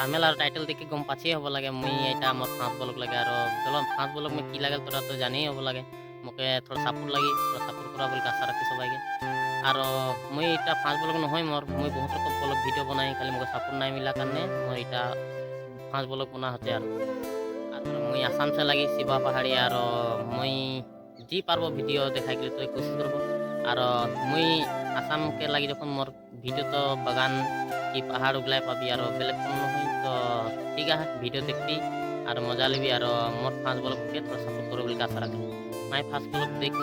thumbnail আর title দেখে গম পাচ্ছেই হব লাগে মুই এটা আমার ফাঁস ব্লগ লাগে আর চলো ফাঁস ব্লগ মে কি লাগে তোরা তো জানিই হব লাগে মোকে থোড়া সাপোর্ট লাগি থোড়া সাপোর্ট করা বলে আশা রাখি সবাইকে আর মুই এটা ফাঁস ব্লগ নহয় মোর মুই বহুত রকম ব্লগ ভিডিও বনাই খালি মোকে সাপোর্ট নাই মিলা কারণে মোর এটা ফাঁস ব্লগ বনা হচ্ছে আর মুই আসাম সে লাগি শিবা পাহাড়ি আর মুই জি পারবো ভিডিও দেখাই গেলে তো কোশিশ করবো আর মুই আসাম কে লাগি যখন মোর ভিডিও তো বাগান কি পাহাড় উগলাই পাবি আর বেলেগ কোনো নহয় তো ঠিক আছে ভিডিও দেখবি আর মজা লিবি আর মোর ফাঁস ব্লগ কে তোরা সাপোর্ট করবি বলে আশা রাখি মাই ফার্স্ট ব্লগ দেখ